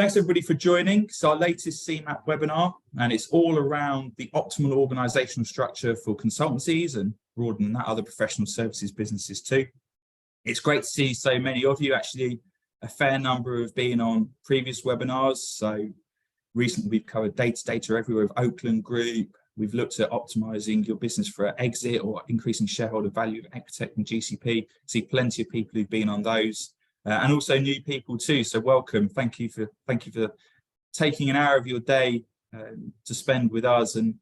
Thanks everybody for joining. It's our latest CMap webinar, and it's all around the optimal organisational structure for consultancies and broader than that, other professional services businesses too. It's great to see so many of you. Actually, a fair number have been on previous webinars. So recently we've covered data everywhere with Oakland Group. We've looked at optimising your business for an exit or increasing shareholder value of Ecotech and GCP. See plenty of people who've been on those. And also new people too. So welcome. Thank you for taking an hour of your day to spend with us and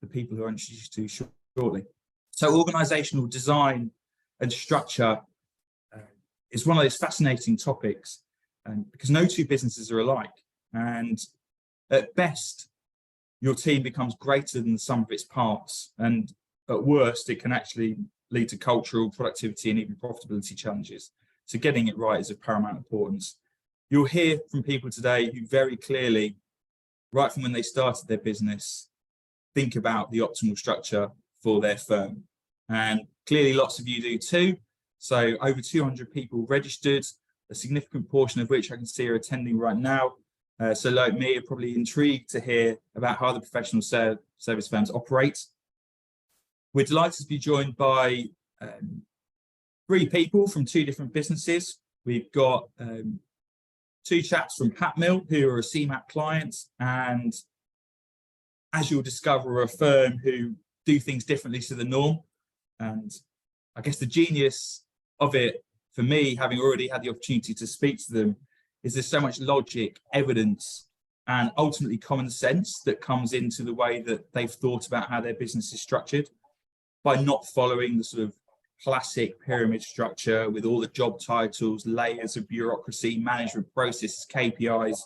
the people who are introduced to shortly. So organisational design and structure is one of those fascinating topics because no two businesses are alike. And at best, your team becomes greater than the sum of its parts. And at worst, it can actually lead to cultural, productivity, and even profitability challenges. So getting it right is of paramount importance. You'll hear from people today who very clearly, right from when they started their business, think about the optimal structure for their firm. And clearly lots of you do too. So over 200 people registered, a significant portion of which I can see are attending right now. So like me, are probably intrigued to hear about how the professional service firms operate. We're delighted to be joined by 3 people from 2 different businesses. We've got 2 chaps from Hatmill who are a CMap client, and as you'll discover, are a firm who do things differently to the norm. And I guess the genius of it for me, having already had the opportunity to speak to them, is there's so much logic, evidence, and ultimately common sense that comes into the way that they've thought about how their business is structured by not following the sort of classic pyramid structure with all the job titles, layers of bureaucracy, management processes, KPIs.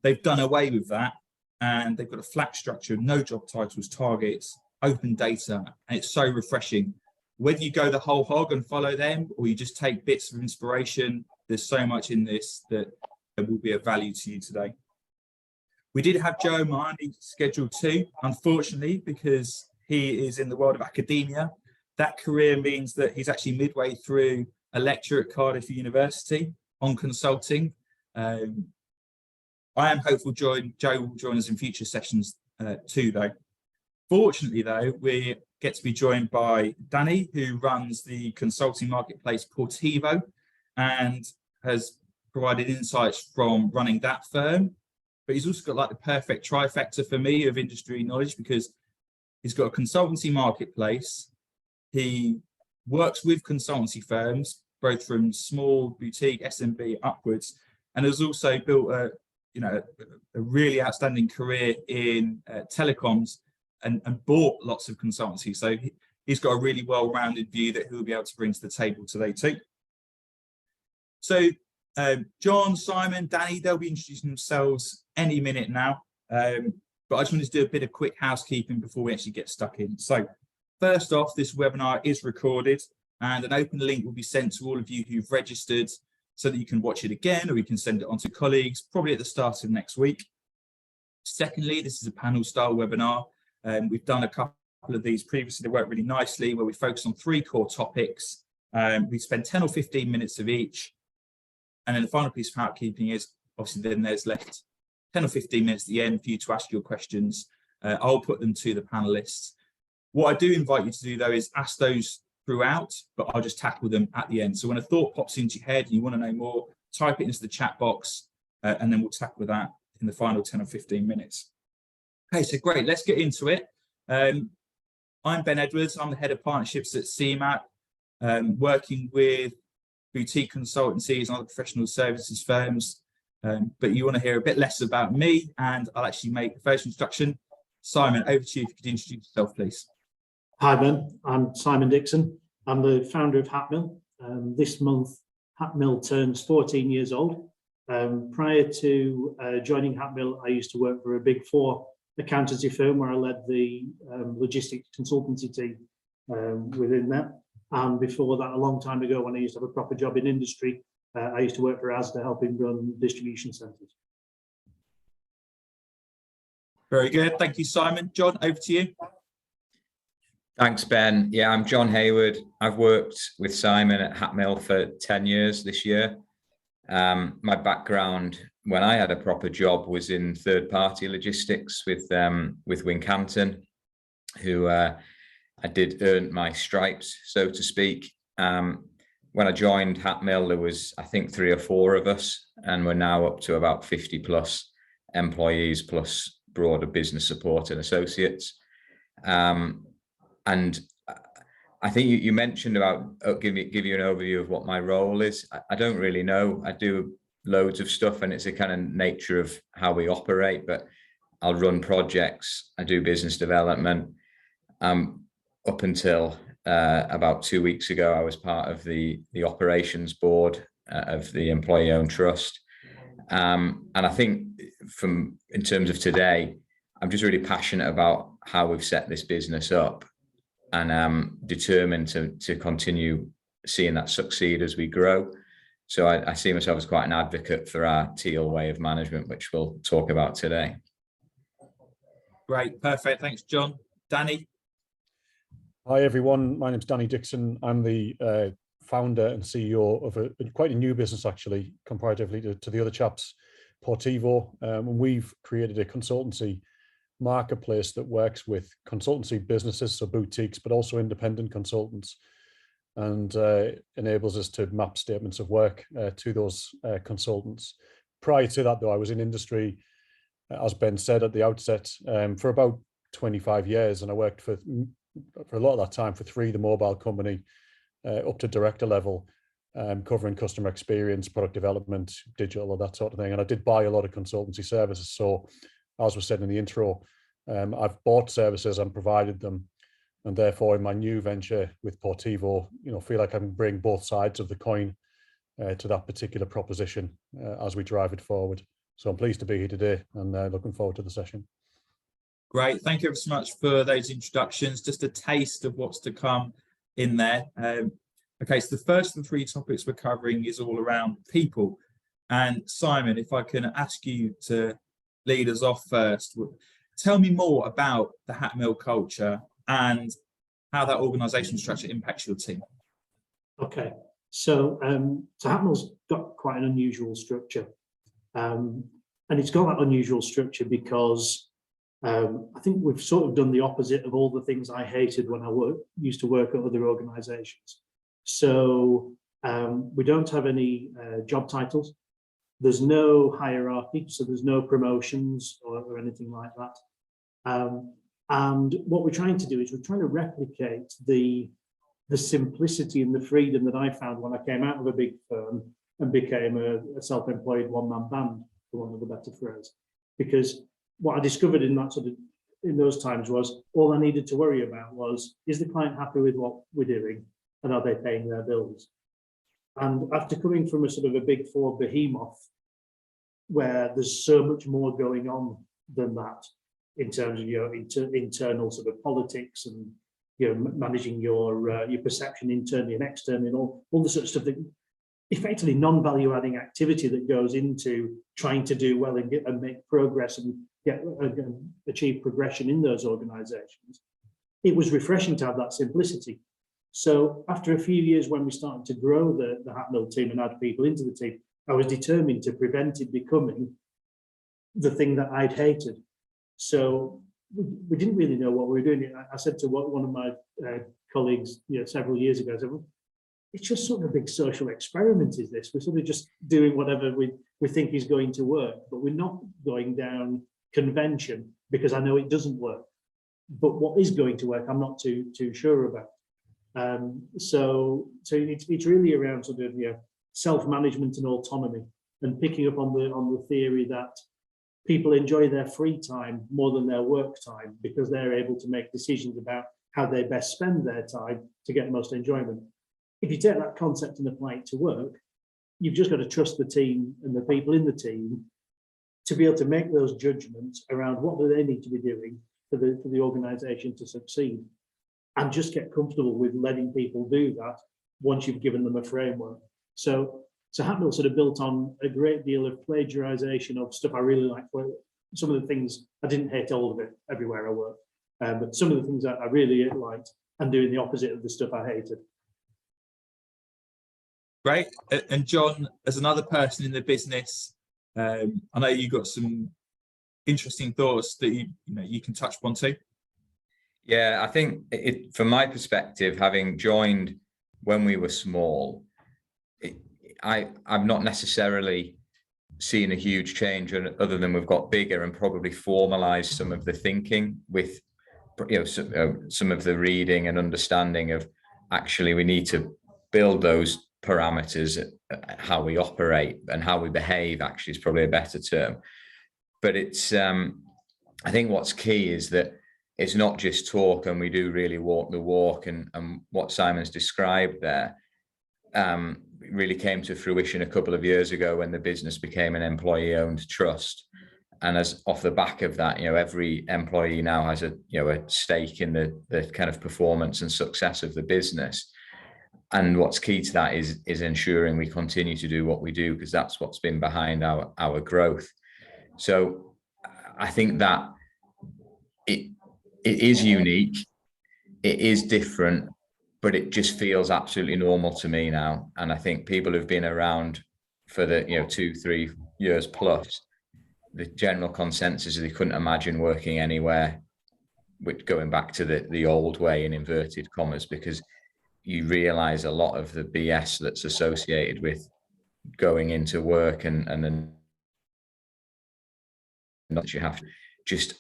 They've done away with that, and they've got a flat structure, no job titles, targets, open data, and it's so refreshing. Whether you go the whole hog and follow them, or you just take bits of inspiration, there's so much in this that will be of value to you today. We did have Joe Marnie scheduled too, unfortunately, because he is in the world of academia. That career means that he's actually midway through a lecture at Cardiff University on consulting. I am hopeful Joe will join us in future sessions too, though. Fortunately, though, we get to be joined by Danny, who runs the consulting marketplace Portivo and has provided insights from running that firm. But he's also got like the perfect trifecta for me of industry knowledge, because he's got a consultancy marketplace. He works with consultancy firms, both from small boutique SMB upwards, and has also built a really outstanding career in telecoms and bought lots of consultancy. So he's got a really well-rounded view that he'll be able to bring to the table today too. So John, Simon, Danny, they'll be introducing themselves any minute now. But I just wanted to do a bit of quick housekeeping before we actually get stuck in. So first off, this webinar is recorded, and an open link will be sent to all of you who've registered so that you can watch it again, or you can send it on to colleagues, probably at the start of next week. Secondly, this is a panel style webinar. We've done a couple of these previously that worked really nicely, where we focus on 3 core topics. We spend 10 or 15 minutes of each. And then the final piece of housekeeping is, obviously, then there's left 10 or 15 minutes at the end for you to ask your questions. I'll put them to the panelists. What I do invite you to do, though, is ask those throughout, but I'll just tackle them at the end. So when a thought pops into your head and you want to know more, type it into the chat box, and then we'll tackle that in the final 10 or 15 minutes. Okay, so great. Let's get into it. I'm Ben Edwards. I'm the head of partnerships at CMap, working with boutique consultancies and other professional services firms. But you want to hear a bit less about me, and I'll actually make the first introduction. Simon, over to you if you could introduce yourself, please. Hi, Ben. I'm Simon Dixon. I'm the founder of Hatmill. This month, Hatmill turns 14 years old. Prior to joining Hatmill, I used to work for a Big 4 accountancy firm where I led the logistics consultancy team within that. And before that, a long time ago, when I used to have a proper job in industry, I used to work for Asda, helping run distribution centres. Very good. Thank you, Simon. John, over to you. Thanks, Ben. Yeah, I'm John Hayward. I've worked with Simon at Hatmill for 10 years this year. My background when I had a proper job was in third-party logistics with Wincanton, who I did earn my stripes, so to speak. When I joined Hatmill, there was, I think, 3 or 4 of us, and we're now up to about 50 plus employees, plus broader business support and associates. And I think you mentioned about give you an overview of what my role is. I don't really know. I do loads of stuff, and it's a kind of nature of how we operate, but I'll run projects. I do business development. Up until about 2 weeks ago, I was part of the operations board of the employee-owned trust. And I think in terms of today, I'm just really passionate about how we've set this business up, and determined to continue seeing that succeed as we grow. So I see myself as quite an advocate for our teal way of management, which we'll talk about today. Great, perfect. Thanks, John. Danny? Hi, everyone. My name's Danny Dixon. I'm the founder and CEO of quite a new business, actually, comparatively to the other chaps, Portivo. And we've created a consultancy marketplace that works with consultancy businesses, so boutiques, but also independent consultants, and enables us to map statements of work to those consultants. Prior to that, though, I was in industry, as Ben said at the outset, for about 25 years, and I worked for a lot of that time for 3, the mobile company, up to director level, covering customer experience, product development, digital, or that sort of thing. And I did buy a lot of consultancy services. So, as was said in the intro, I've bought services and provided them, and therefore in my new venture with Portivo, feel like I can bring both sides of the coin to that particular proposition as we drive it forward. So I'm pleased to be here today, and looking forward to the session. Great, thank you ever so much for those introductions. Just a taste of what's to come in there. Okay, so the first of the 3 topics we're covering is all around people. And Simon, if I can ask you to lead us off first, tell me more about the Hatmill culture and how that organisational structure impacts your team. Okay, so Hatmill's got quite an unusual structure, and it's got that unusual structure because I think we've sort of done the opposite of all the things I hated when I used to work at other organisations. So we don't have any job titles. There's no hierarchy, so there's no promotions or anything like that. And what we're trying to do is we're trying to replicate the simplicity and the freedom that I found when I came out of a big firm and became a self-employed one-man band, for want of a better phrase. Because what I discovered in those times was all I needed to worry about was, is the client happy with what we're doing, and are they paying their bills? And after coming from a sort of a big 4 behemoth, where there's so much more going on than that in terms of your internal sort of politics and managing your perception internally and externally, and all the sort of stuff that effectively non-value adding activity that goes into trying to do well and make progress and achieve progression in those organizations. It was refreshing to have that simplicity. So after a few years, when we started to grow the Hatmill team and add people into the team, I was determined to prevent it becoming the thing that I'd hated. So we didn't really know what we were doing. I said to one of my colleagues, several years ago, I said, well, it's just sort of a big social experiment, is this? We're sort of just doing whatever we think is going to work, but we're not going down convention because I know it doesn't work. But what is going to work, I'm not too sure about. So it's really around sort of self-management and autonomy, and picking up on the theory that people enjoy their free time more than their work time because they're able to make decisions about how they best spend their time to get the most enjoyment. If you take that concept and apply it to work, you've just got to trust the team and the people in the team to be able to make those judgments around what do they need to be doing for the organisation to succeed, and just get comfortable with letting people do that once you've given them a framework. So Hatmill sort of built on a great deal of plagiarization of stuff I really liked. Some of the things, I didn't hate all of it everywhere I worked, but some of the things that I really liked, and doing the opposite of the stuff I hated. Great. And John, as another person in the business, I know you got some interesting thoughts that you can touch upon too. Yeah, I think from my perspective, having joined when we were small, I'm not necessarily seen a huge change, other than we've got bigger and probably formalized some of the thinking with some of the reading and understanding of actually we need to build those parameters, how we operate and how we behave actually is probably a better term. But it's I think what's key is that it's not just talk, and we do really walk the walk, and what Simon's described there really came to fruition a couple of years ago when the business became an employee-owned trust. And as off the back of that, every employee now has a stake in the kind of performance and success of the business. And what's key to that is ensuring we continue to do what we do, because that's what's been behind our growth. So I think that it is unique, it is different, but it just feels absolutely normal to me now. And I think people who've been around for the 2-3 years plus, the general consensus is they couldn't imagine working anywhere with going back to the old way, in inverted commas, because you realize a lot of the BS that's associated with going into work, and then not you have to just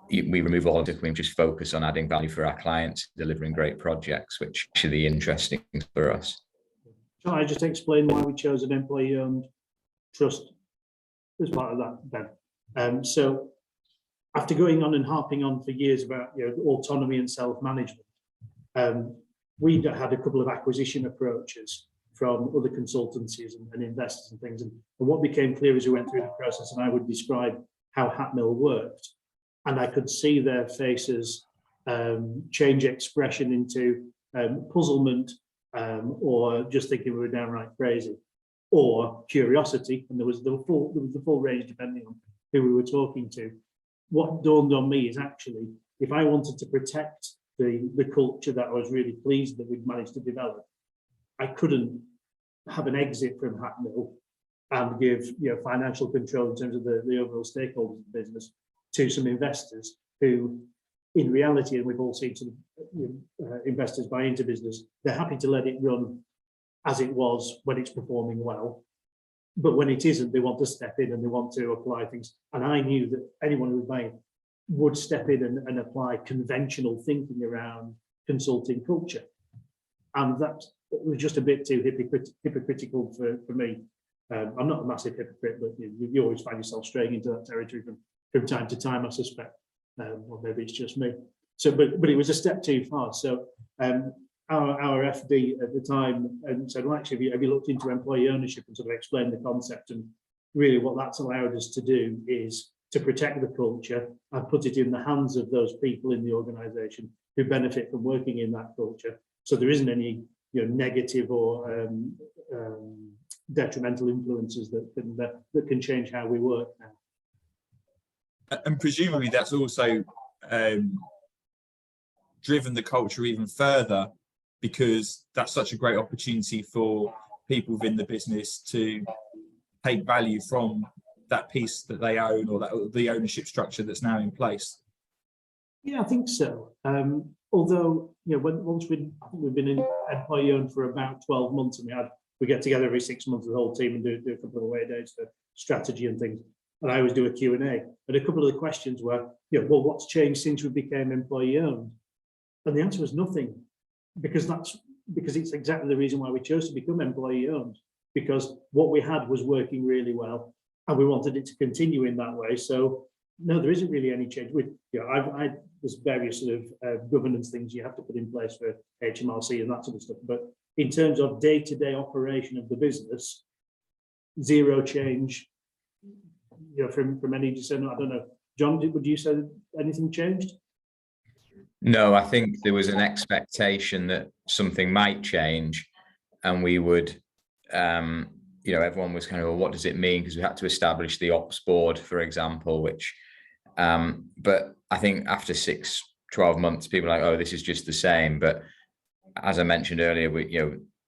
we remove all of it, we just focus on adding value for our clients, delivering great projects, which is the interesting for us. Can I just explain why we chose an employee-owned trust as part of that, Ben? So after going on and harping on for years about autonomy and self-management, we had a couple of acquisition approaches from other consultancies and investors and things. And what became clear as we went through the process, and I would describe how Hatmill worked, and I could see their faces change expression into puzzlement, or just thinking we were downright crazy, or curiosity, and there was the full range depending on who we were talking to. What dawned on me is actually, if I wanted to protect the culture that I was really pleased that we'd managed to develop, I couldn't have an exit from Hatmill and give financial control in terms of the overall stakeholders of the business to some investors who, in reality, and we've all seen some investors buy into business, they're happy to let it run as it was when it's performing well, but when it isn't, they want to step in and they want to apply things. And I knew that anyone who was buying would step in and apply conventional thinking around consulting culture, and that was just a bit too hypocritical for me. I'm not a massive hypocrite, but you always find yourself straying into that territory from time to time, I suspect, or maybe it's just me. So, but it was a step too far. So our FD at the time said, well, actually, have you looked into employee ownership, and sort of explained the concept? And really what that's allowed us to do is to protect the culture and put it in the hands of those people in the organisation who benefit from working in that culture. So there isn't any negative or detrimental influences that can change how we work now. And presumably that's also driven the culture even further, because that's such a great opportunity for people within the business to take value from that piece that they own, or the ownership structure that's now in place. Yeah, I think so. Although once I think we've been in employee owned for about 12 months, and we get together every 6 months, the whole team, and do a couple of away days for strategy and things. And I always do a Q&A. And a couple of the questions were, well, what's changed since we became employee owned? And the answer was nothing, because it's exactly the reason why we chose to become employee owned, because what we had was working really well, and we wanted it to continue in that way. So no, there isn't really any change. There's various sort of governance things you have to put in place for HMRC and that sort of stuff. But in terms of day-to-day operation of the business, zero change. From any discernment. I don't know, John, would you say anything changed? No, I think there was an expectation that something might change, and we would, everyone was kind of, well, what does it mean? Because we had to establish the ops board, for example, which, but I think after 6-12 months, people are like, oh, this is just the same. But as I mentioned earlier, we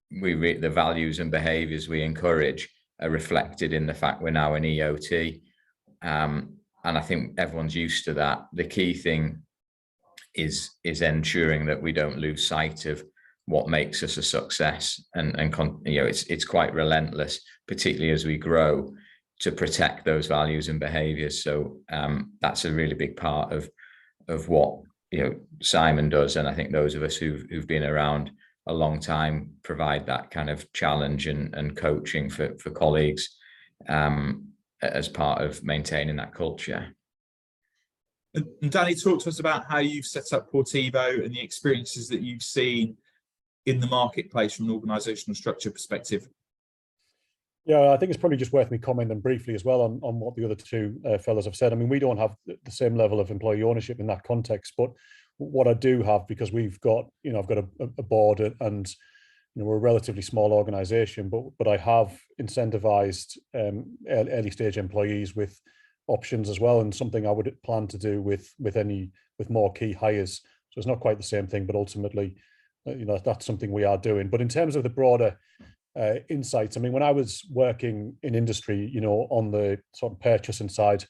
the values and behaviors we encourage are reflected in the fact we're now an EOT. And I think everyone's used to that. The key thing is ensuring that we don't lose sight of what makes us a success, and you know, it's quite relentless, particularly as we grow, to protect those values and behaviors. So that's a really big part of what, you know, Simon does, and I think those of us who've been around a long time provide that kind of challenge and coaching for colleagues as part of maintaining that culture. And Danny, talk to us about how you've set up Portivo and the experiences that you've seen in the marketplace from an organisational structure perspective. Yeah, I think it's probably just worth me commenting briefly as well on what the other two fellows have said. I mean, we don't have the same level of employee ownership in that context, but what I do have, because we've got, you know, I've got a board, and you know, we're a relatively small organisation, but I have incentivised early stage employees with options as well, and something I would plan to do with more key hires. So it's not quite the same thing, but ultimately, you know, that's something we are doing. But in terms of the broader insights, I mean, when I was working in industry, you know, on the sort of purchasing side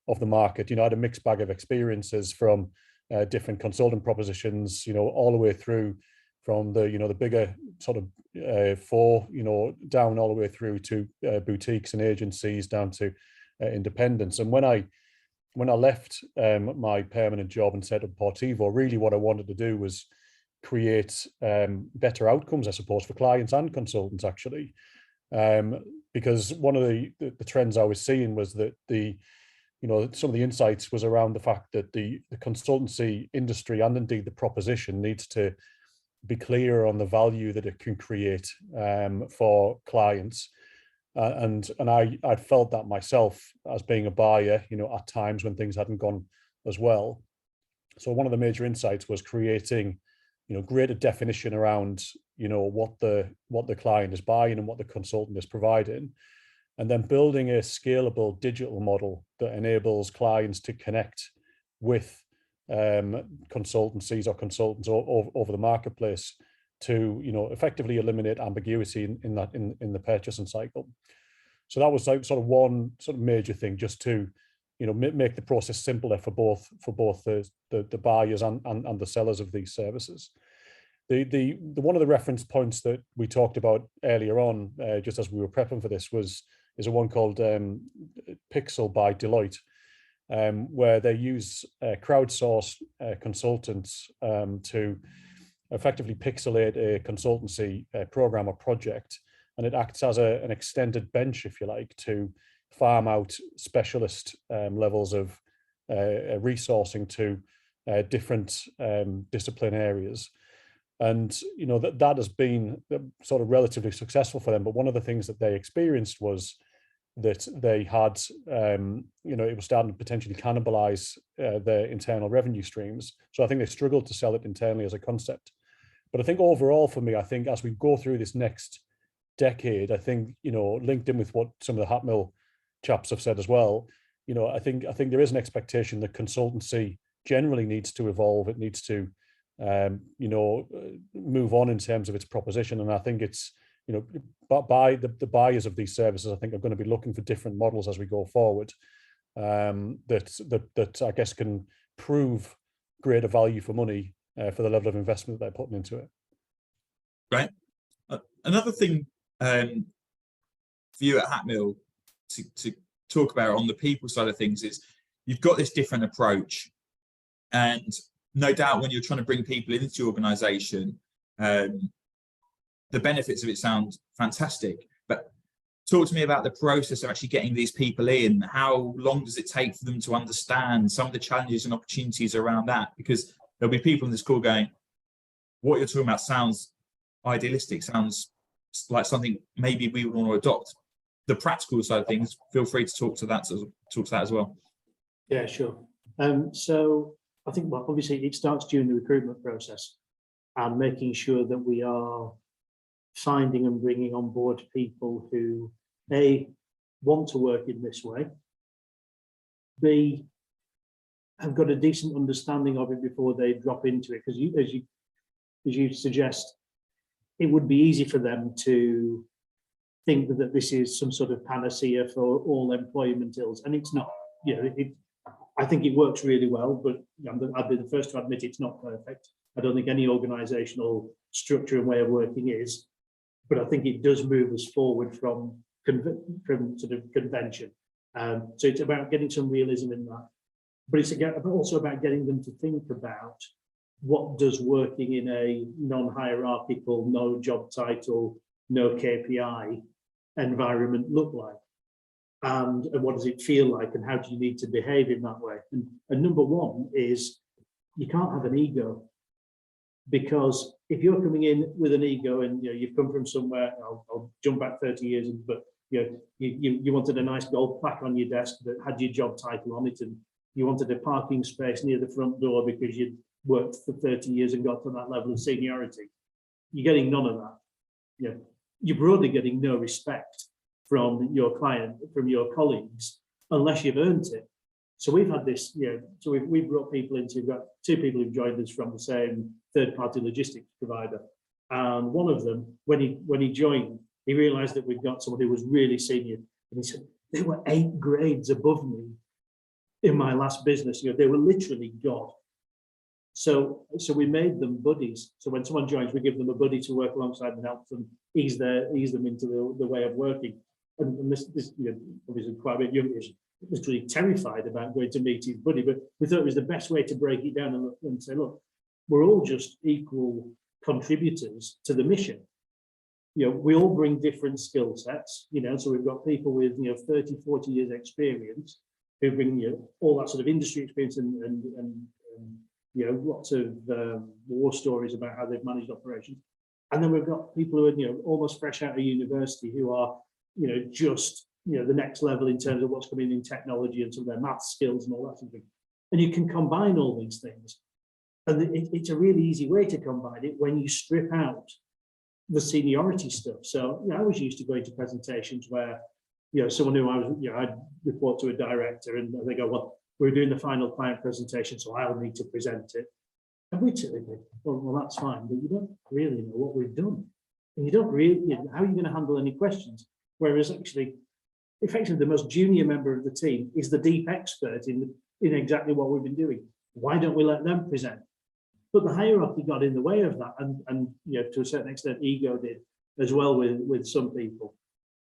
of the market, you know, I had a mixed bag of experiences from different consultant propositions, you know, all the way through from the, you know, the bigger sort of four, you know, down all the way through to boutiques and agencies, down to independents. And when I left my permanent job and set up Portivo, really what I wanted to do was create better outcomes, I suppose, for clients and consultants, actually. Because one of the trends I was seeing was that you know, some of the insights was around the fact that the consultancy industry, and indeed the proposition, needs to be clear on the value that it can create for clients. And I felt that myself as being a buyer, you know, at times when things hadn't gone as well. So one of the major insights was creating, you know, greater definition around, you know, what the client is buying and what the consultant is providing, and then building a scalable digital model that enables clients to connect with consultancies or consultants over the marketplace to, you know, effectively eliminate ambiguity in the purchasing cycle. So that was like sort of one sort of major thing, just to, you know, make the process simpler for both the buyers and the sellers of these services. The one of the reference points that we talked about earlier on, just as we were prepping for this, is a one called Pixel by Deloitte, where they use crowdsourced consultants to effectively pixelate a consultancy program or project, and it acts as an extended bench, if you like, to farm out specialist levels of resourcing to different discipline areas. And, you know, that has been sort of relatively successful for them. But one of the things that they experienced was that they had, you know, it was starting to potentially cannibalize their internal revenue streams. So I think they struggled to sell it internally as a concept. But I think overall for me, I think as we go through this next decade, I think, you know, linked in with what some of the Hatmill chaps have said as well, you know, I think there is an expectation that consultancy generally needs to evolve. It needs to, you know, move on in terms of its proposition. And I think it's, you know, but by the buyers of these services, I think are going to be looking for different models as we go forward, that I guess can prove greater value for money for the level of investment that they're putting into it. Right. Another thing for you at Hatmill to talk about on the people side of things is you've got this different approach, and no doubt when you're trying to bring people into your organisation, the benefits of it sound fantastic. But talk to me about the process of actually getting these people in. How long does it take for them to understand some of the challenges and opportunities around that? Because there'll be people in this call going, what you're talking about sounds idealistic, sounds like something maybe we would want to adopt. The practical side of things, feel free to talk to that as well. Yeah, sure. So I think, well, obviously it starts during the recruitment process and making sure that we are finding and bringing on board people who, A, want to work in this way, B, have got a decent understanding of it before they drop into it. Because as you suggest, it would be easy for them to think that this is some sort of panacea for all employment ills, and it's not. You know, I think it works really well, but I'd be the first to admit it's not perfect. I don't think any organisational structure and way of working is, but I think it does move us forward from sort of convention. So it's about getting some realism in that, but it's also about getting them to think about what does working in a non-hierarchical, no job title, no KPI environment look like, and what does it feel like, and how do you need to behave in that way? And number one is you can't have an ego, because if you're coming in with an ego and you've come from somewhere, I'll jump back 30 years, but you wanted a nice gold plaque on your desk that had your job title on it, and you wanted a parking space near the front door because you'd worked for 30 years and got to that level of seniority. You're getting none of that. You're broadly getting no respect from your client, from your colleagues, unless you've earned it. So we've had this, so we've brought people into, we've got two people who've joined us from the same third-party logistics provider. And one of them, when he joined, he realized that we'd got someone who was really senior. And he said, they were 8 grades above me in my last business. They were literally God. So we made them buddies. So when someone joins, we give them a buddy to work alongside and help them ease them into the way of working. And this obviously quite a bit younger, was really terrified about going to meet his buddy, but we thought it was the best way to break it down and say, look, we're all just equal contributors to the mission. We all bring different skill sets, so we've got people with 30, 40 years experience who bring all that sort of industry experience and lots of war stories about how they've managed operations. And then we've got people who are almost fresh out of university who are just the next level in terms of what's coming in technology and some of their math skills and all that sort of thing. And you can combine all these things. And it's a really easy way to combine it when you strip out the seniority stuff. So I was used to going to presentations where someone who I'd report to a director and they go, well, we're doing the final client presentation, so I'll need to present it. And we'd say, well, that's fine, but you don't really know what we've done. And you don't really, how are you going to handle any questions? Whereas actually, effectively, the most junior member of the team is the deep expert in exactly what we've been doing. Why don't we let them present? But the hierarchy got in the way of that, and to a certain extent, ego did as well with some people.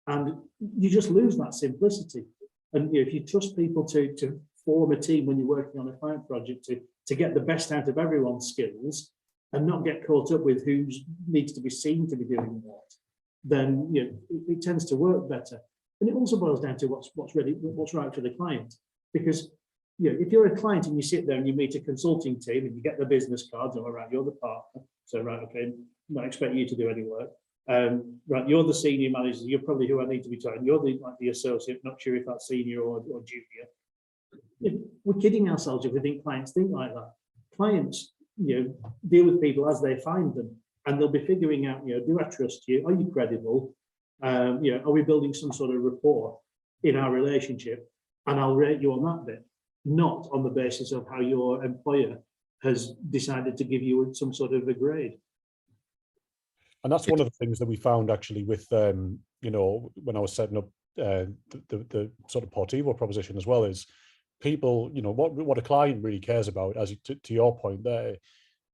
And you just lose that simplicity. And if you trust people to form a team when you're working on a client project to get the best out of everyone's skills and not get caught up with who needs to be seen to be doing what, then it tends to work better. And it also boils down to what's right for the client. Because if you're a client and you sit there and you meet a consulting team and you get the business cards, all right, you're the partner, so right, okay, not expect you to do any work. Right, you're the senior manager, you're probably who I need to be talking. You're the associate, not sure if that's senior or junior. We're kidding ourselves if we think clients think like that. Clients, deal with people as they find them, and they'll be figuring out, do I trust you? Are you credible? Are we building some sort of rapport in our relationship? And I'll rate you on that bit, not on the basis of how your employer has decided to give you some sort of a grade. And that's one of the things that we found actually with, when I was setting up the sort of Portivo proposition as well, is people, what a client really cares about, as to your point there,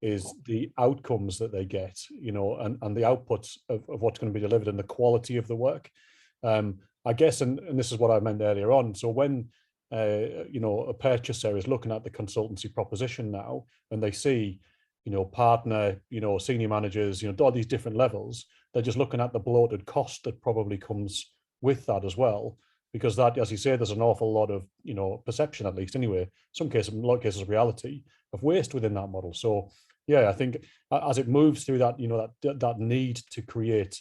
is the outcomes that they get, and the outputs of what's going to be delivered and the quality of the work. I guess, and this is what I meant earlier on. So when, a purchaser is looking at the consultancy proposition now, and they see, partner, senior managers, all these different levels, they're just looking at the bloated cost that probably comes with that as well. Because that, as you say, there's an awful lot of, perception, at least anyway, in a lot of cases, reality of waste within that model. So yeah, I think as it moves through that, that need to create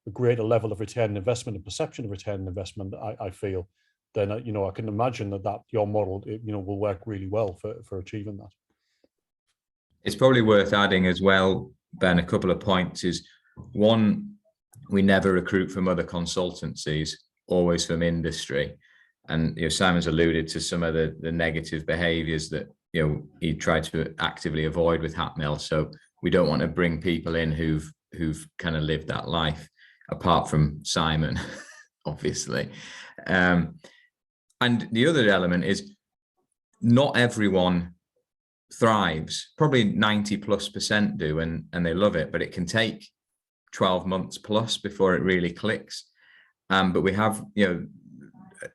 a greater level of return on investment and perception of return on investment, I feel, then, I can imagine that your model, will work really well for achieving that. It's probably worth adding as well, Ben, a couple of points is, one, we never recruit from other consultancies, always from industry. And Simon's alluded to some of the negative behaviours that he tried to actively avoid with Hatmill. So we don't want to bring people in who've kind of lived that life. apart from Simon, obviously. And the other element is not everyone thrives. Probably 90+% do, and they love it, but it can take 12 months plus before it really clicks. But we have,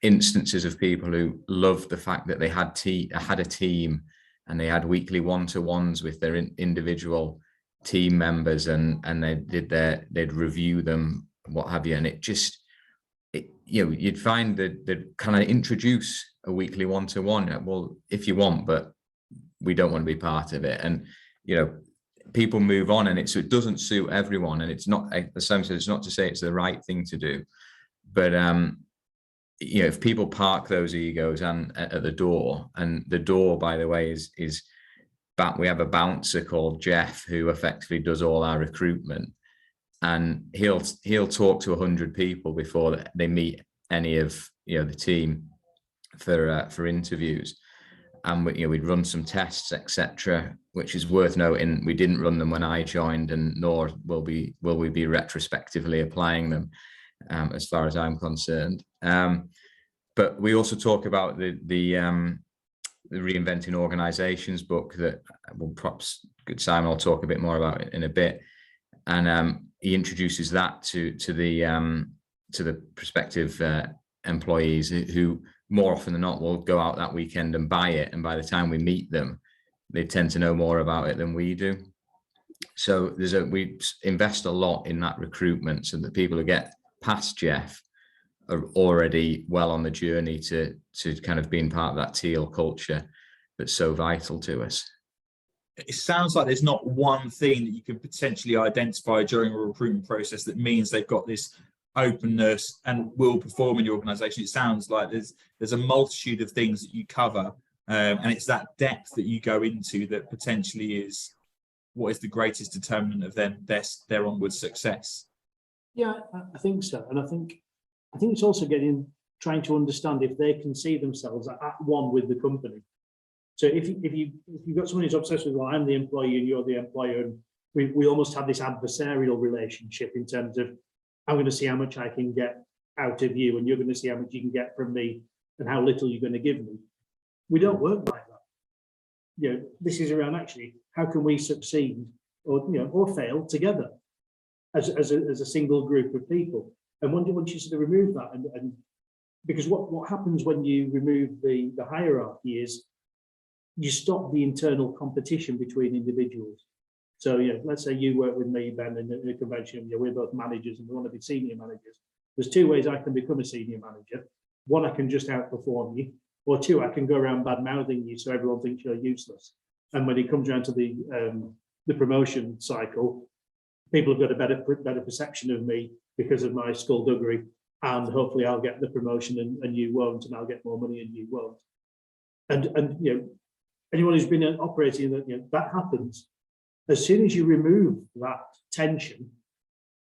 instances of people who love the fact that they had a team, and they had weekly one-to-ones with their individual team members, and they'd review them, what have you, and you'd find that kind of introduce a weekly one-to-one. Well, if you want, but we don't want to be part of it. And people move on, and it doesn't suit everyone. And it's not, as Sam said, it's not to say it's the right thing to do, but if people park those egos at the door, and the door, by the way, is we have a bouncer called Jeff who effectively does all our recruitment, and he'll talk to 100 people before they meet any of the team for interviews. And we'd run some tests, etc., which is worth noting. We didn't run them when I joined, and nor will we be retrospectively applying them, as far as I'm concerned. But we also talk about the Reinventing Organizations book that perhaps Simon will talk a bit more about it in a bit, and he introduces that to the prospective employees who more often than not will go out that weekend and buy it, and by the time we meet them, they tend to know more about it than we do. So we invest a lot in that recruitment, so that people who get past Jeff are already well on the journey to kind of being part of that teal culture that's so vital to us. It sounds like there's not one thing that you could potentially identify during a recruitment process that means they've got this openness and will perform in your organization. It sounds like there's a multitude of things that you cover, and it's that depth that you go into that potentially is what is the greatest determinant of their onward success. Yeah, I think so. And I think it's also trying to understand if they can see themselves at one with the company. So if you've got someone who's obsessed with, well, I'm the employee and you're the employer, and we almost have this adversarial relationship in terms of, I'm going to see how much I can get out of you, and you're going to see how much you can get from me, and how little you're going to give me. We don't work like that. This is around actually how can we succeed or fail together as a single group of people. And once you sort of remove that, and because what happens when you remove the hierarchy is you stop the internal competition between individuals. So let's say you work with me, Ben, in a convention. We're both managers and we want to be senior managers. There's two ways I can become a senior manager. One, I can just outperform you, or two, I can go around bad mouthing you so everyone thinks you're useless. And when it comes around to the promotion cycle, people have got a better perception of me because of my skullduggery, and hopefully I'll get the promotion and you won't, and I'll get more money and you won't. And anyone who's been operating that happens. As soon as you remove that tension,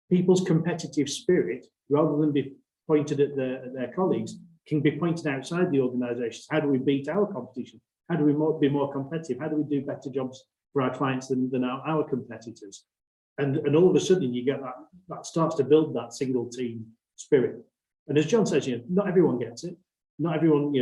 people's competitive spirit, rather than be pointed at their colleagues, can be pointed outside the organisations. How do we beat our competition? How do we be more competitive? How do we do better jobs for our clients than our competitors? And all of a sudden you get that starts to build that single team spirit. And as John says, not everyone gets it. Not everyone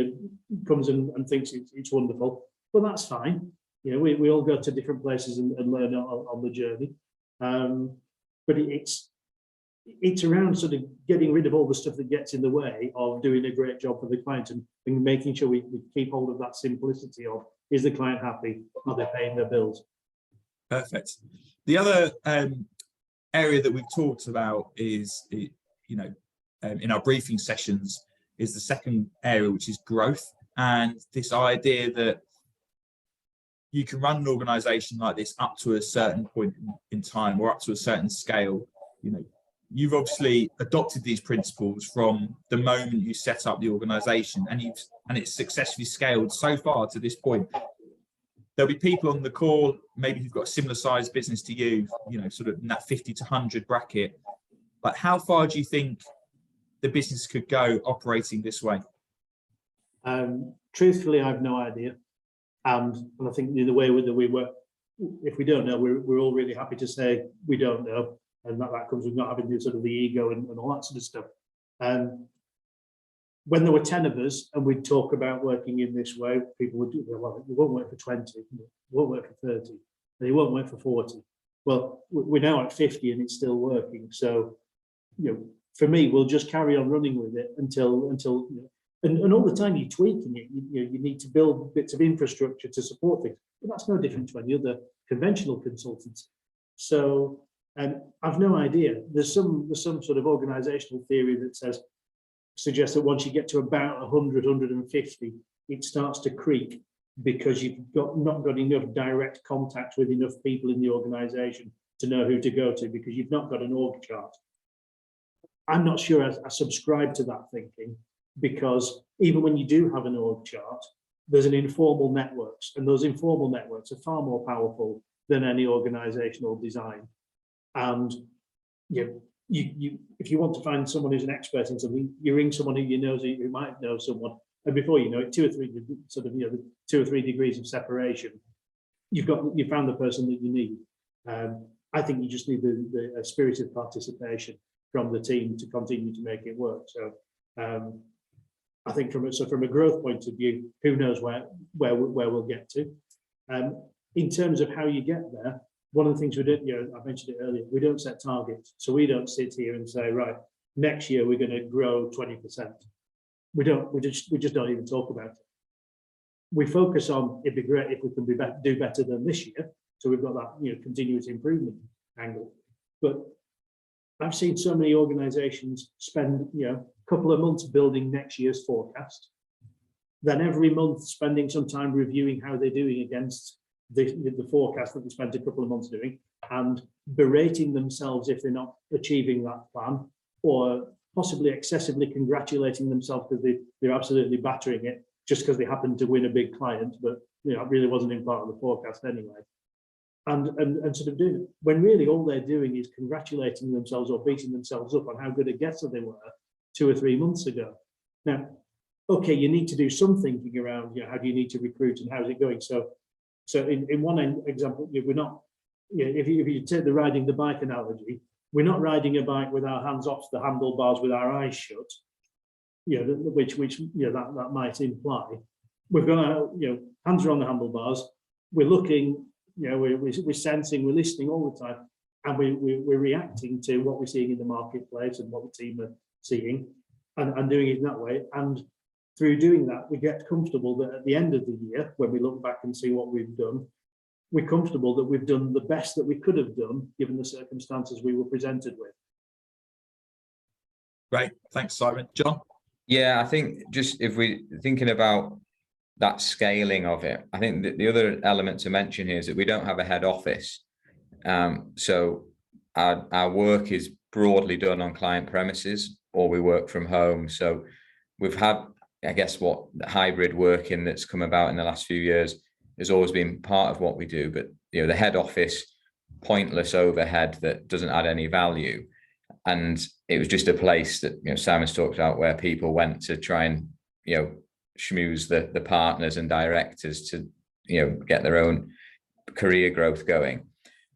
comes and thinks it's wonderful, but that's fine. We all go to different places and learn on the journey. But it's around sort of getting rid of all the stuff that gets in the way of doing a great job for the client, and making sure we keep hold of that simplicity of, is the client happy? Are they paying their bills? Perfect. The other area that we've talked about is, in our briefing sessions, is the second area, which is growth, and this idea that you can run an organization like this up to a certain point in time, or up to a certain scale. You've obviously adopted these principles from the moment you set up the organization, and it's successfully scaled so far to this point. There'll be people on the call, maybe who've got a similar sized business to you, sort of in that 50 to 100 bracket. But how far do you think the business could go operating this way? Truthfully, I have no idea. And I think in the way that we work, if we don't know, we're all really happy to say we don't know. and that comes with not having the sort of the ego and all that sort of stuff. When there were 10 of us and we'd talk about working in this way, people would do, well, it won't work for 20, it won't work for 30, and it won't work for 40. Well, we're now at 50 and it's still working. So, for me, we'll just carry on running with it until and all the time you're tweaking it. You need to build bits of infrastructure to support things. But that's no different to any other conventional consultancy. So, I've no idea. There's some sort of organizational theory that suggests that once you get to about 100, 150, it starts to creak because you've not got enough direct contact with enough people in the organization to know who to go to, because you've not got an org chart. I'm not sure I subscribe to that thinking, because even when you do have an org chart, there's an informal networks, and those informal networks are far more powerful than any organizational design. And if you want to find someone who's an expert in something, you ring someone who who might know someone, and before you know it, 2 or 3 the 2 or 3 degrees of separation, you found the person that you need. I think you just need the spirited participation from the team to continue to make it work. So I think from a growth point of view, who knows where we'll get to. In terms of how you get there, one of the things we do, I mentioned it earlier, we don't set targets. So we don't sit here and say, right, next year we're going to grow 20%. We just don't even talk about it. We focus on, it'd be great if we can do better than this year. So we've got that, continuous improvement angle. But I've seen so many organizations spend, a couple of months building next year's forecast, then every month spending some time reviewing how they're doing against the forecast that they spent a couple of months doing, and berating themselves if they're not achieving that plan, or possibly excessively congratulating themselves because they're absolutely battering it just because they happen to win a big client, but it really wasn't in part of the forecast anyway. And sort of doing it when really all they're doing is congratulating themselves or beating themselves up on how good a guesser they were 2 or 3 months ago. Now, okay, you need to do some thinking around, how do you need to recruit and how's it going? So in one example, we're not, if you take the riding the bike analogy, we're not riding a bike with our hands off the handlebars with our eyes shut, which that might imply. We've got our, hands are on the handlebars, we're looking, we're sensing, we're listening all the time, and we're reacting to what we're seeing in the marketplace and what the team are seeing, and doing it in that way. And through doing that, we get comfortable that at the end of the year, when we look back and see what we've done, we're comfortable that we've done the best that we could have done given the circumstances we were presented with. Great, thanks, Simon. John? Yeah, I think just if we're thinking about that scaling of it, I think the other element to mention here is that we don't have a head office. So our work is broadly done on client premises, or we work from home. So we've had, I guess, what the hybrid working that's come about in the last few years has always been part of what we do. But the head office, pointless overhead that doesn't add any value. And it was just a place that Simon's talked about, where people went to try and schmooze the partners and directors to get their own career growth going.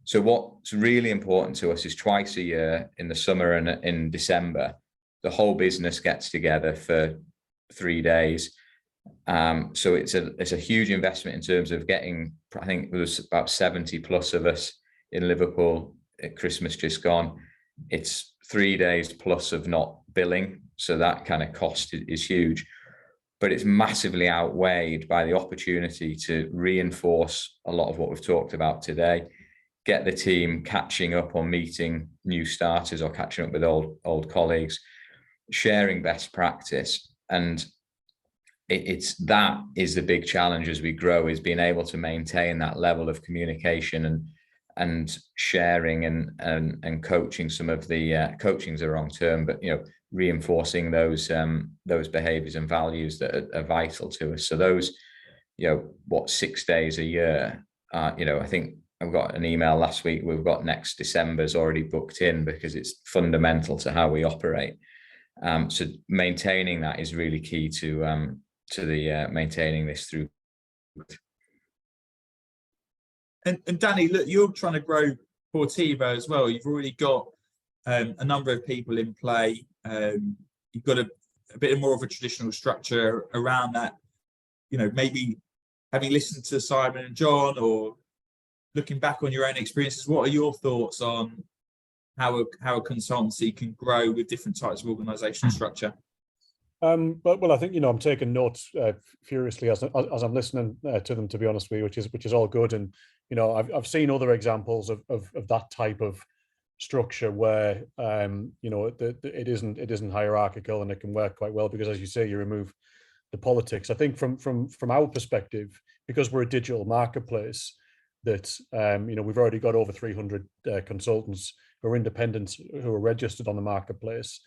So what's really important to us is twice a year, in the summer and in December, the whole business gets together for 3 days. So it's a huge investment in terms of getting, I think there was about 70 plus of us in Liverpool at Christmas just gone. It's 3 days plus of not billing, so that kind of cost is huge, but it's massively outweighed by the opportunity to reinforce a lot of what we've talked about today, get the team catching up on meeting new starters or catching up with old colleagues, sharing best practice. And that is the big challenge as we grow, is being able to maintain that level of communication and sharing and coaching. Some of the coaching's a wrong term, but reinforcing those behaviors and values that are vital to us. So those 6 days a year, I think I've got an email last week, we've got next December's already booked in because it's fundamental to how we operate. So maintaining that is really key to the maintaining this through. And Danny, look, you're trying to grow Portivo as well. You've already got a number of people in play. You've got a bit more of a traditional structure around that. You know, maybe having listened to Simon and John, or looking back on your own experiences, what are your thoughts on how a consultancy can grow with different types of organizational structure? Well, I think, I'm taking notes furiously as I'm listening to them, to be honest with you, which is all good. And I've seen other examples of that type of structure where it isn't hierarchical, and it can work quite well because, as you say, you remove the politics. I think from our perspective, because we're a digital marketplace, that we've already got over 300 consultants who are independent, who are registered on the marketplace.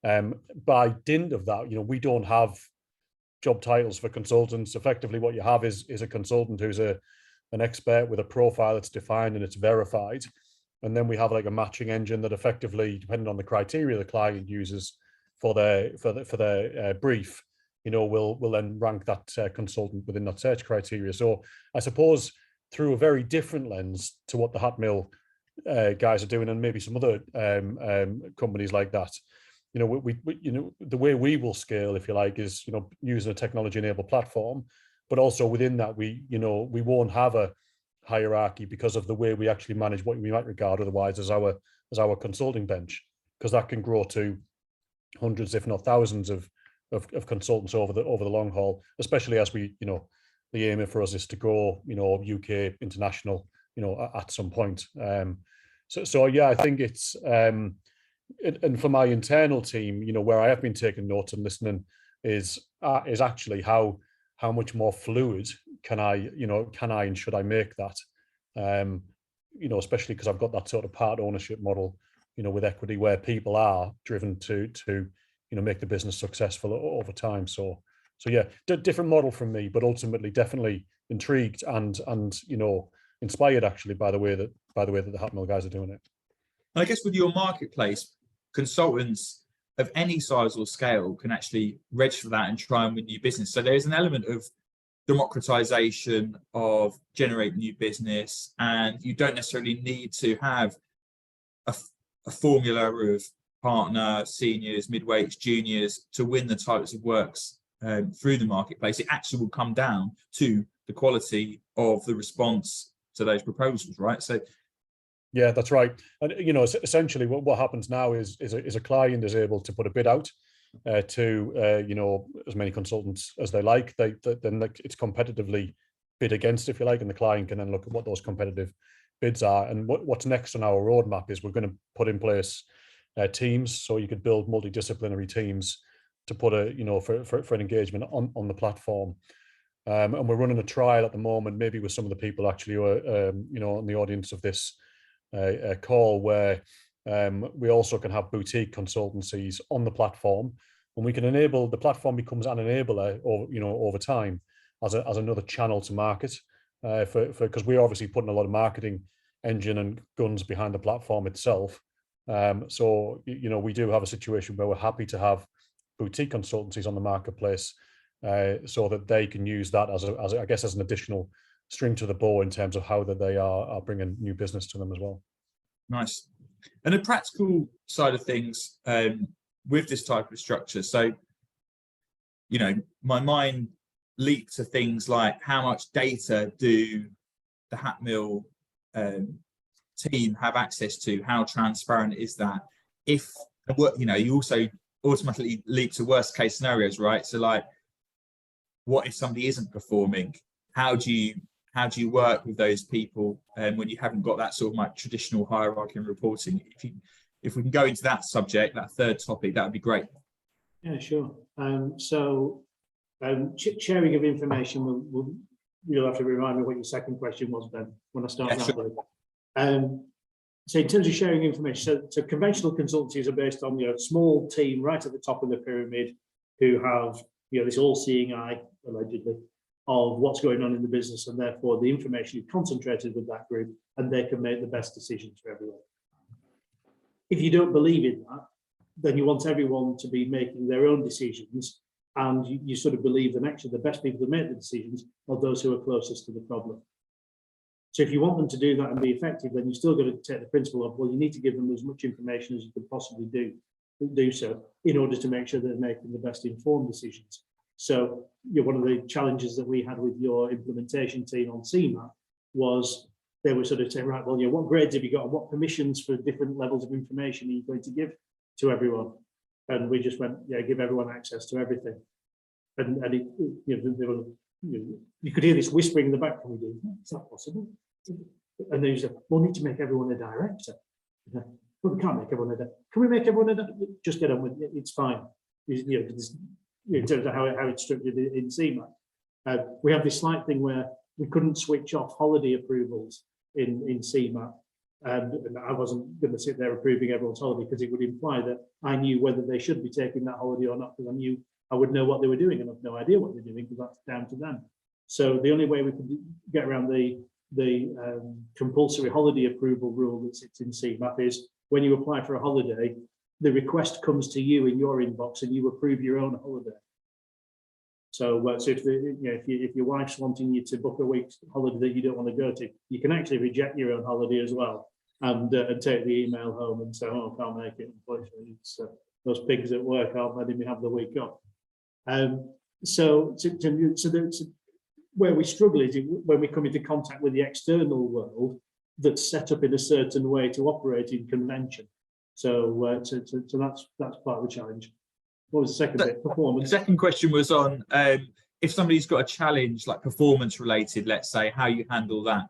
By dint of that, we don't have job titles for consultants. Effectively, what you have is a consultant who's an expert with a profile that's defined and it's verified. And then we have like a matching engine that effectively, depending on the criteria the client uses for their brief, will then rank that consultant within that search criteria. So I suppose through a very different lens to what the Hatmill guys are doing, and maybe some other companies like that, the way we will scale, if you like, is using a technology-enabled platform, but also within that we won't have a hierarchy because of the way we actually manage what we might regard otherwise as our consulting bench, because that can grow to hundreds, if not thousands, of consultants over the long haul, especially as we the aim for us is to grow UK international at some point. So yeah, I think it's and for my internal team, where I have been taking notes and listening is actually how much more fluid can I and should I make that, especially because I've got that sort of part ownership model, with equity, where people are driven to make the business successful over time. So yeah, different model from me, but ultimately definitely intrigued and inspired actually by the way that the Hatmill guys are doing it. I guess with your marketplace, consultants of any size or scale can actually register that and try and win new business. So there's an element of democratization of generating new business, and you don't necessarily need to have a formula of partner, seniors, midweights, juniors to win the types of works through the marketplace. It actually will come down to the quality of the response to those proposals, right? So yeah, that's right. And essentially what happens now is a client is able to put a bid out to as many consultants as they like. Then it's competitively bid against, if you like, and the client can then look at what those competitive bids are. And what's next on our roadmap is we're going to put in place teams, so you could build multidisciplinary teams to put for an engagement on the platform. And we're running a trial at the moment, maybe with some of the people actually who are in the audience of this call, where we also can have boutique consultancies on the platform, and we can enable the platform becomes an enabler over time as another channel to market because we're obviously putting a lot of marketing engine and guns behind the platform itself. So we do have a situation where we're happy to have boutique consultancies on the marketplace so that they can use that as an additional string to the bow in terms of how that they are bringing new business to them as well. Nice. And the practical side of things with this type of structure, so my mind leaped to things like how much data do the Hatmill team have access to? How transparent is that? If you also automatically leap to worst case scenarios, right? So like, what if somebody isn't performing? How do you work with those people when you haven't got that sort of like traditional hierarchy and reporting? If we can go into that subject, that third topic, that would be great. Yeah, sure. Sharing of information, you'll have to remind me what your second question was, Ben, when I start. Yeah, sure. So in terms of sharing information, so conventional consultancies are based on a small team right at the top of the pyramid who have this all-seeing eye, allegedly, of what's going on in the business, and therefore the information is concentrated with that group, and they can make the best decisions for everyone. If you don't believe in that, then you want everyone to be making their own decisions, and you sort of believe that actually the best people to make the decisions are those who are closest to the problem. So if you want them to do that and be effective, then you still got to take the principle of, well, you need to give them as much information as you could possibly do so in order to make sure they're making the best informed decisions. So one of the challenges that we had with your implementation team on CMap was they were sort of saying, right, well, what grades have you got and what permissions for different levels of information are you going to give to everyone? And we just went, give everyone access to everything. And it, they were, you could hear this whispering in the back. Can we do that? Is that possible? And then you said, well, we need to make everyone a director. Well, we can't make everyone a director. Can we make everyone a director? Just get on with it. It's fine. In terms of how it's structured in CMap. We have this slight thing where we couldn't switch off holiday approvals in CMap. And I wasn't going to sit there approving everyone's holiday because it would imply that I knew whether they should be taking that holiday or not, because I knew I would know what they were doing, and I've no idea what they're doing because that's down to them. So the only way we could get around the compulsory holiday approval rule that sits in CMap is when you apply for a holiday, the request comes to you in your inbox and you approve your own holiday. So, so if your wife's wanting you to book a week's holiday that you don't want to go to, you can actually reject your own holiday as well and take the email home and say, oh, I can't make it. Unfortunately, it's those pigs at work aren't letting me have the week off. So where we struggle is when we come into contact with the external world that's set up in a certain way to operate in convention. So that's part of the challenge. What was the second bit? Performance. The second question was on if somebody's got a challenge like performance related, let's say, how you handle that.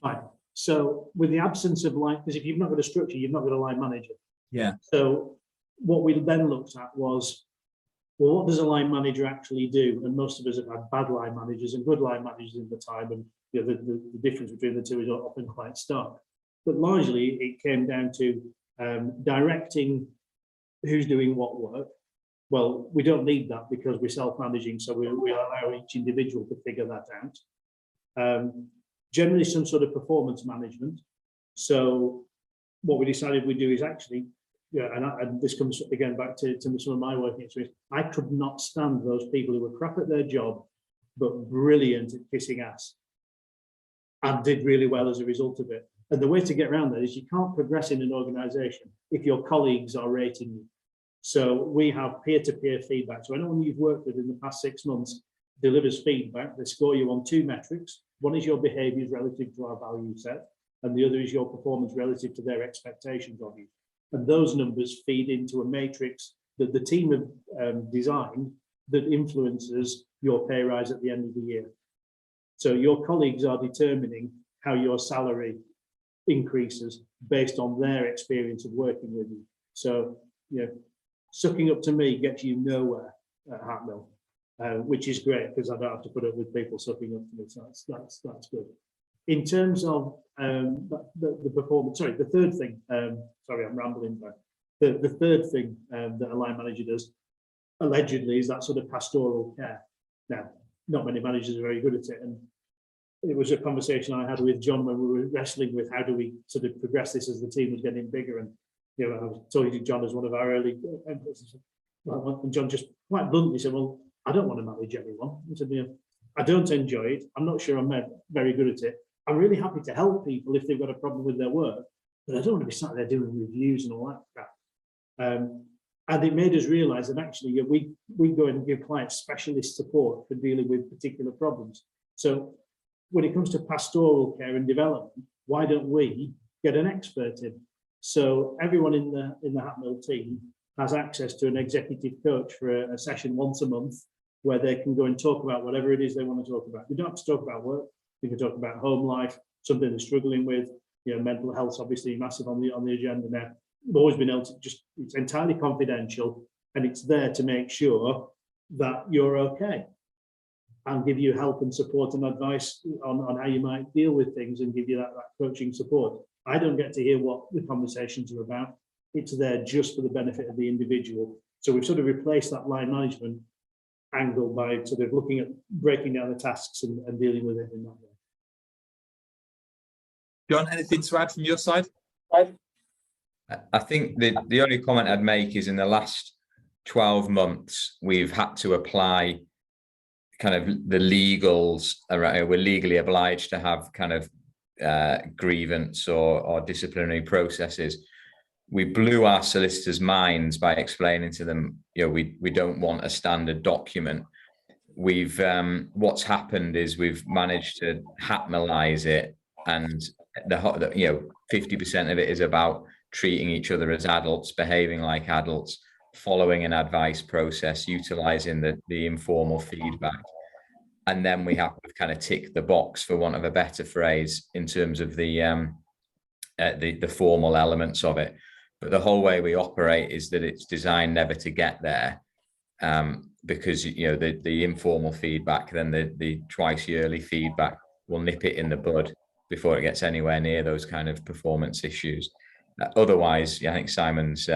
Right. So with the absence of line, because if you've not got a structure, you've not got a line manager. Yeah. So what we then looked at was, well, what does a line manager actually do? And most of us have had bad line managers and good line managers in the time, and the difference between the two is often quite stark. But largely, it came down to directing who's doing what work. Well, we don't need that because we're self-managing, so we allow each individual to figure that out. Generally, some sort of performance management. So what we decided we'd do is actually, and this comes again back to some of my working experience, I could not stand those people who were crap at their job, but brilliant at kissing ass and did really well as a result of it. And the way to get around that is you can't progress in an organization if your colleagues are rating you. So we have peer-to-peer feedback. So anyone you've worked with in the past 6 months delivers feedback. They score you on 2 metrics. One is your behaviors relative to our value set, and the other is your performance relative to their expectations of you. And those numbers feed into a matrix that the team have designed that influences your pay rise at the end of the year. So your colleagues are determining how your salary increases based on their experience of working with you. So, sucking up to me gets you nowhere at Hatmill, which is great because I don't have to put up with people sucking up to me. So that's good. In terms of the performance, sorry, the third thing, sorry, I'm rambling back. The third thing that a line manager does, allegedly, is that sort of pastoral care. Now, not many managers are very good at it. And it was a conversation I had with John when we were wrestling with how do we sort of progress this as the team was getting bigger. And I was talking to John as one of our early employees. And John just quite bluntly said, well, I don't want to manage everyone. He said, I don't enjoy it. I'm not sure I'm very good at it. I'm really happy to help people if they've got a problem with their work, but I don't want to be sat there doing reviews and all that crap. And it made us realize that actually we go and give clients specialist support for dealing with particular problems. So when it comes to pastoral care and development, why don't we get an expert in? So everyone in the Hatmill team has access to an executive coach for a session once a month where they can go and talk about whatever it is they want to talk about. We don't have to talk about work. We can talk about home life, something they're struggling with. Mental health's obviously massive on the agenda now. We've always been able to it's entirely confidential, and it's there to make sure that you're okay and give you help and support and advice on how you might deal with things and give you that coaching support. I don't get to hear what the conversations are about. It's there just for the benefit of the individual. So we've sort of replaced that line management angle by sort of looking at breaking down the tasks and dealing with it in that way. John, anything to add from your side? I think the only comment I'd make is in the last 12 months, we've had to apply kind of the legals around. We're legally obliged to have kind of grievance or disciplinary processes, we blew our solicitors' minds by explaining to them, we don't want a standard document. We've what's happened is we've managed to Hatmillize it, and 50% of it is about treating each other as adults, behaving like adults, following an advice process, utilizing the informal feedback. And then we have to kind of tick the box, for want of a better phrase, in terms of the formal elements of it. But the whole way we operate is that it's designed never to get there, because the informal feedback, then the twice yearly feedback will nip it in the bud before it gets anywhere near those kind of performance issues. Otherwise, I think Simon's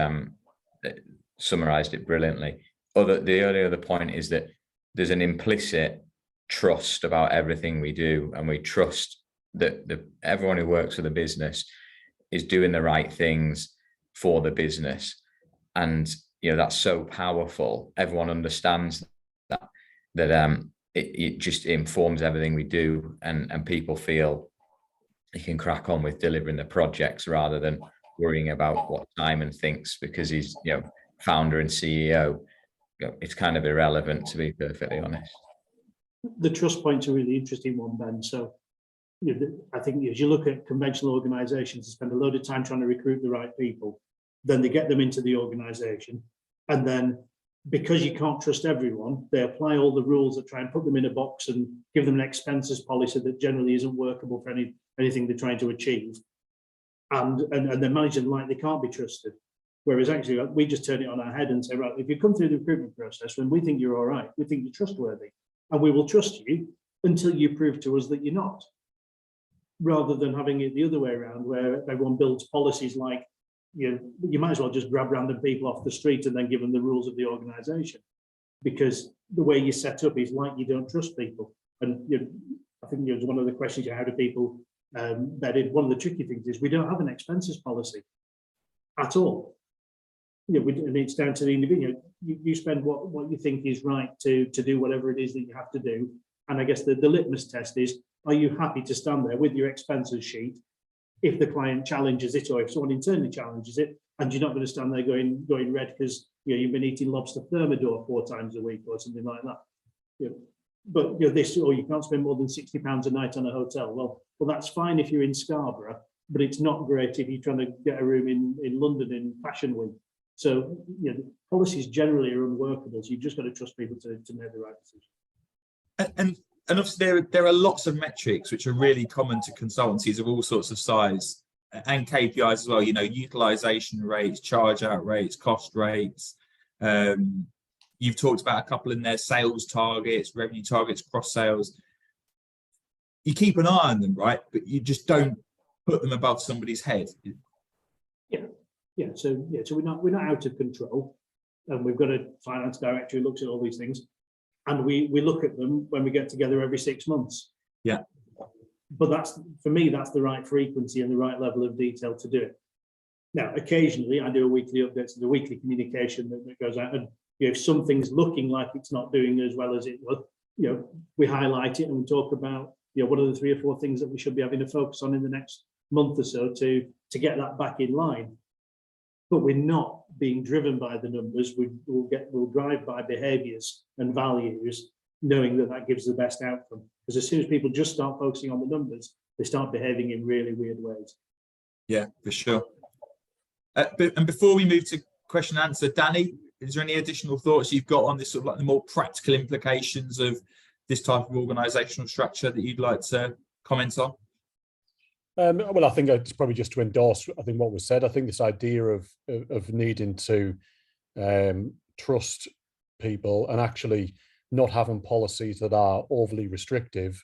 summarized it brilliantly. The only other point is that there's an implicit trust about everything we do, and we trust that everyone who works for the business is doing the right things for the business. And that's so powerful. Everyone understands that it just informs everything we do, and people feel they can crack on with delivering the projects rather than worrying about what Simon thinks, because he's founder and CEO. It's kind of irrelevant, to be perfectly honest. The trust point's a really interesting one, Ben. So I think as you look at conventional organizations, they spend a load of time trying to recruit the right people, then they get them into the organization, and then because you can't trust everyone, they apply all the rules that try and put them in a box and give them an expenses policy that generally isn't workable for anything they're trying to achieve, and they're managing like they can't be trusted. Whereas actually we just turn it on our head and say, right, if you come through the recruitment process, when we think you're all right, we think you're trustworthy, and we will trust you until you prove to us that you're not, rather than having it the other way around, where everyone builds policies like, you might as well just grab random people off the street and then give them the rules of the organization, because the way you set up is like you don't trust people. And I think it's one of the questions, how do people bed in? One of the tricky things is we don't have an expenses policy at all. And it's down to the individual. You spend what you think is right to do whatever it is that you have to do. And I guess the litmus test is, are you happy to stand there with your expenses sheet if the client challenges it, or if someone internally challenges it, and you're not going to stand there going red because you've been eating lobster thermidor 4 times a week or something like that. But this, or you can't spend more than £60 a night on a hotel. Well, that's fine if you're in Scarborough, but it's not great if you're trying to get a room in London in Fashion Week. So policies generally are unworkable. So you've just got to trust people to make the right decision. And obviously there are lots of metrics which are really common to consultancies of all sorts of size, and KPIs as well. Utilization rates, charge out rates, cost rates. You've talked about a couple in there: sales targets, revenue targets, cross sales. You keep an eye on them, right? But you just don't put them above somebody's head. So we're not out of control, and we've got a finance director who looks at all these things, and we look at them when we get together every 6 months. Yeah. But that's, for me, that's the right frequency and the right level of detail to do it. Now, occasionally I do a weekly update, so the weekly communication that goes out, and if something's looking like it's not doing as well as it was, we highlight it and we talk about what are the 3 or 4 things that we should be having to focus on in the next month or so to get that back in line. But we're not being driven by the numbers. We'll drive by behaviours and values, knowing that gives the best outcome. Because as soon as people just start focusing on the numbers, they start behaving in really weird ways. Yeah, for sure. And before we move to question and answer, Danny, is there any additional thoughts you've got on this sort of like the more practical implications of this type of organisational structure that you'd like to comment on? Well, I think it's probably just to endorse, I think, what was said. I think this idea of needing to trust people and actually not having policies that are overly restrictive,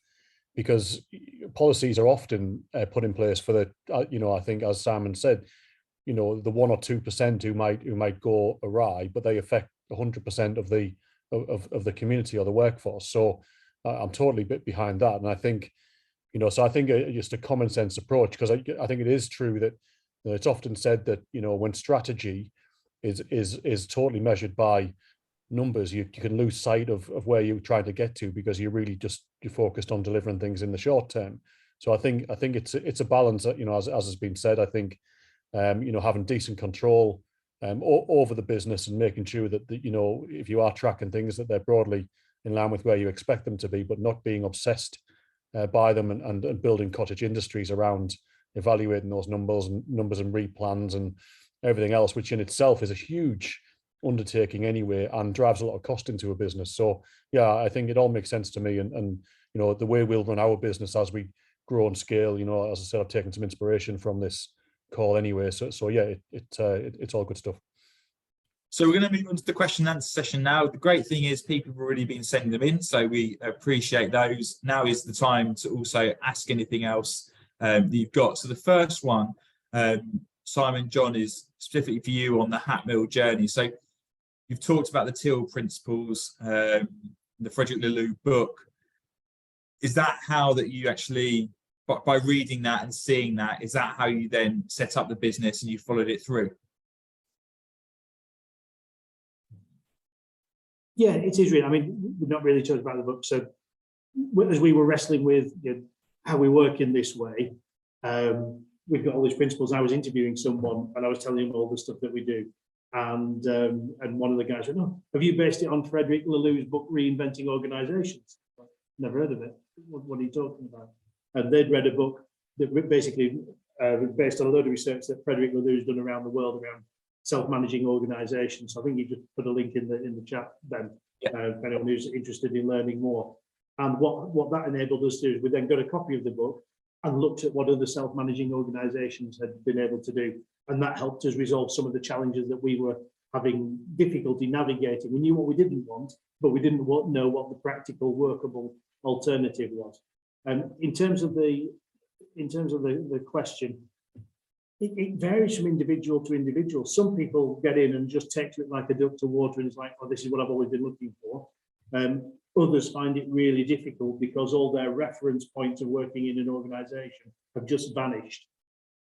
because policies are often put in place for the, I think, as Simon said, the 1 or 2% who might go awry, but they affect 100% of the community or the workforce. So I'm totally behind that, and I think. So I think just a common sense approach, because I think it is true that it's often said that when strategy is totally measured by numbers, you can lose sight of where you're trying to get to, because you're focused on delivering things in the short term. So I think it's a balance, you know, as has been said. I think you know, having decent control over the business and making sure that, you know, if you are tracking things, that they're broadly in line with where you expect them to be, but not being obsessed by them and building cottage industries around evaluating those numbers and replans and everything else, which in itself is a huge undertaking anyway and drives a lot of cost into a business. So yeah, I think it all makes sense to me, and you know, the way we'll run our business as we grow and scale, you know, as I said, I've taken some inspiration from this call anyway. So yeah, it's all good stuff. So we're going to move on to the question and answer session now. The great thing is people have already been sending them in, so we appreciate those. Now is the time to also ask anything else that you've got. So the first one, Simon, John, is specifically for you on the Hatmill journey. So you've talked about the Teal principles, the Frederick Laloux book. Is that how that you actually, by reading that and seeing that, is that how you then set up the business and you followed it through? Yeah, it is really. I mean, we've not really talked about the book. So as we were wrestling with, you know, how we work in this way, we've got all these principles. I was interviewing someone and I was telling him all the stuff that we do. And one of the guys said, "No, have you based it on Frederick Laloux's book, Reinventing Organizations?" Never heard of it. What are you talking about? And they'd read a book that basically was based on a load of research that Frederick Laloux's done around the world around self-managing organizations. So I think you just put a link in the chat then, for anyone who's interested in learning more. And what that enabled us to do is we then got a copy of the book and looked at what other self-managing organizations had been able to do. And that helped us resolve some of the challenges that we were having difficulty navigating. We knew what we didn't want, but we didn't know what the practical, workable alternative was. And in terms of the question, it varies from individual to individual. Some people get in and just take to it like a duck to water, and it's like, oh, this is what I've always been looking for. Others find it really difficult because all their reference points of working in an organization have just vanished.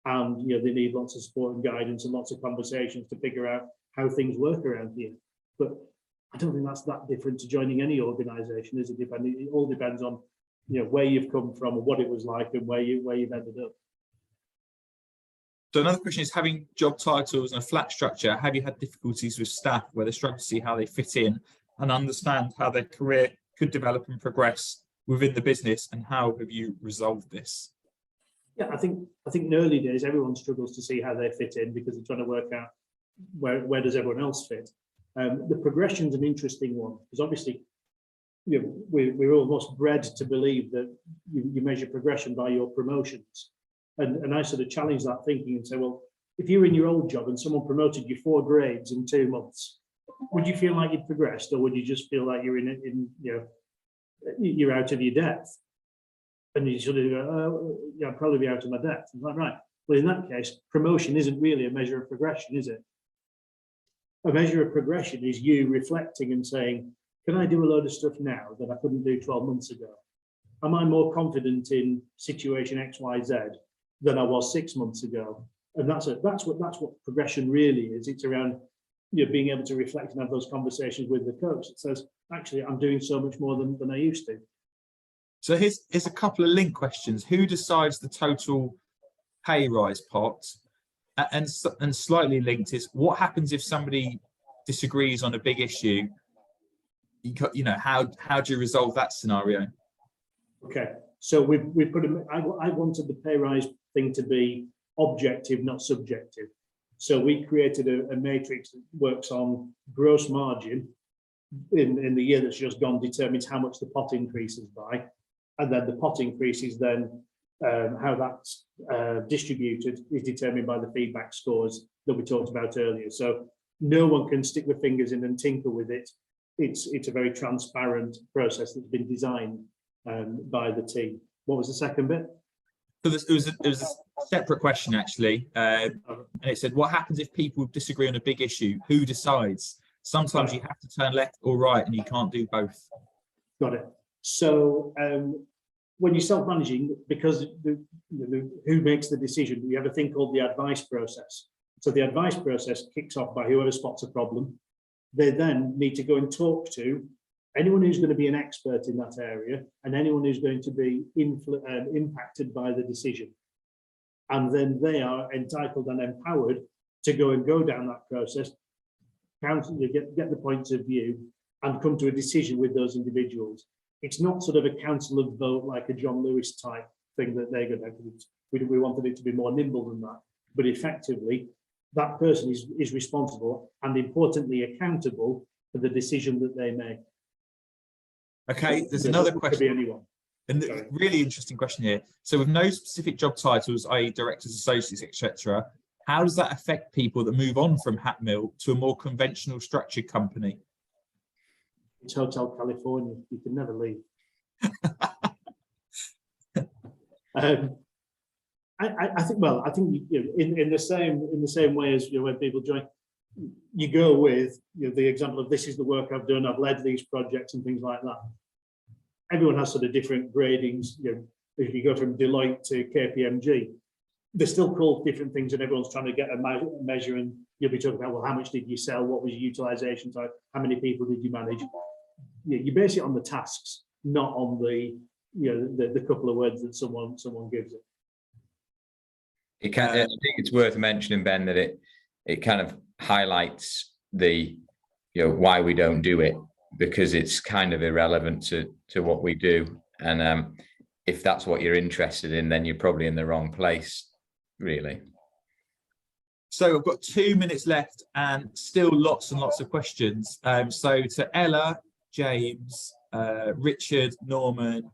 And you know, they need lots of support and guidance and lots of conversations to figure out how things work around here. But I don't think that's that different to joining any organization, is it? It all depends on, you know, where you've come from and what it was like and where you've ended up. So another question is, having job titles and a flat structure, have you had difficulties with staff where they struggle to see how they fit in and understand how their career could develop and progress within the business, and how have you resolved this? Yeah, I think in early days everyone struggles to see how they fit in because they're trying to work out where does everyone else fit. The progression's an interesting one because obviously, you know, we're almost bred to believe that you measure progression by your promotions. And I sort of challenge that thinking and say, well, if you were in your old job and someone promoted you 4 grades in 2 months, would you feel like you'd progressed, or would you just feel like you're in you know, you're out of your depth? And you sort of go, oh, yeah, I'd probably be out of my depth. I'm like, right. Well, in that case, promotion isn't really a measure of progression, is it? A measure of progression is you reflecting and saying, can I do a load of stuff now that I couldn't do 12 months ago? Am I more confident in situation X, Y, Z than I was 6 months ago? And that's what progression really is. It's around, you know, being able to reflect and have those conversations with the coach. It says, actually, I'm doing so much more than I used to. So here's a couple of link questions. Who decides the total pay rise pot? And slightly linked is, what happens if somebody disagrees on a big issue? You know, how do you resolve that scenario? Okay, so we put I wanted the pay rise thing to be objective, not subjective. So we created a matrix that works on gross margin in the year that's just gone, determines how much the pot increases by, and then the pot increases then how that's distributed is determined by the feedback scores that we talked about earlier. So no one can stick their fingers in and tinker with it. It's a very transparent process that's been designed by the team. What was the second bit? So it was a separate question actually, and it said, what happens if people disagree on a big issue? Who decides? Sometimes you have to turn left or right and you can't do both. Got it. So when you're self-managing, because who makes the decision, we have a thing called the advice process. So the advice process kicks off by whoever spots a problem. They then need to go and talk to anyone who's going to be an expert in that area, and anyone who's going to be impacted by the decision. And then they are entitled and empowered to go down that process, get the points of view, and come to a decision with those individuals. It's not sort of a council of vote like a John Lewis type thing that they're going to do. We wanted it to be more nimble than that, but effectively that person is responsible and importantly accountable for the decision that they make. Okay, there's another question. Could be anyone. And really interesting question here. So with no specific job titles, i.e. directors, associates, etc., how does that affect people that move on from Hatmill to a more conventional structured company? It's Hotel California. You can never leave. I think. Well, I think in the same way as when people join, you go with the example of this is the work I've done. I've led these projects and things like that. Everyone has sort of different gradings. If you go from Deloitte to KPMG, they're still called different things, and everyone's trying to get a measure. And you'll be talking about, well, how much did you sell? What was your utilization? So how many people did you manage? You base it on the tasks, not on the couple of words that someone gives it. I think it's worth mentioning, Ben, that it kind of highlights the why we don't do it, because it's kind of irrelevant to what we do. And if that's what you're interested in, then you're probably in the wrong place, really. So I've got 2 minutes left and still lots and lots of questions. So to Ella, James, Richard, Norman,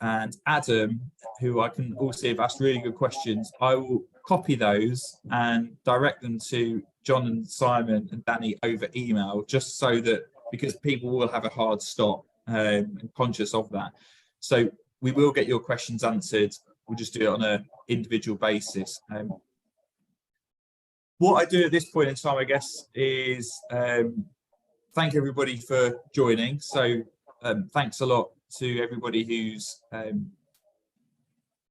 and Adam, who I can all see have asked really good questions, I will copy those and direct them to John and Simon and Danny over email, just so that, because people will have a hard stop and conscious of that. So we will get your questions answered. We'll just do it on an individual basis. What I do at this point in time, I guess, is thank everybody for joining. So thanks a lot to everybody who's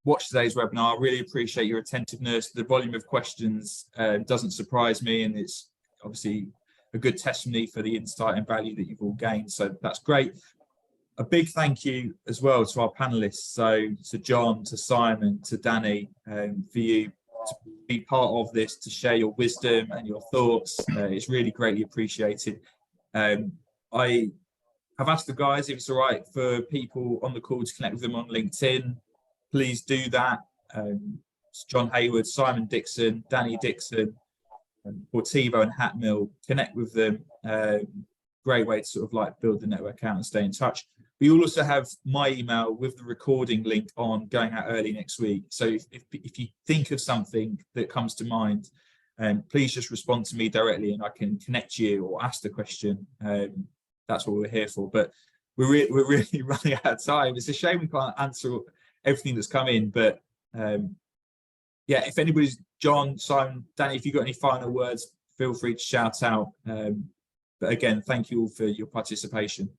watched today's webinar. I really appreciate your attentiveness. The volume of questions doesn't surprise me, and it's obviously a good testimony for the insight and value that you've all gained. So that's great. A big thank you as well to our panelists. So to John, to Simon, to Danny, for you to be part of this, to share your wisdom and your thoughts. It's really greatly appreciated. I have asked the guys if it's all right for people on the call to connect with them on LinkedIn. Please do that. It's John Hayward, Simon Dixon, Danny Dixon, Portivo and Hatmill. Connect with them. Great way to sort of like build the network out and stay in touch. We also have my email with the recording link on, going out early next week. So if you think of something that comes to mind, please just respond to me directly and I can connect you or ask the question. That's what we're here for. But we're really running out of time. It's a shame we can't answer everything that's come in. But yeah, if anybody's, John, Simon, Danny, if you've got any final words, feel free to shout out. But again, thank you all for your participation.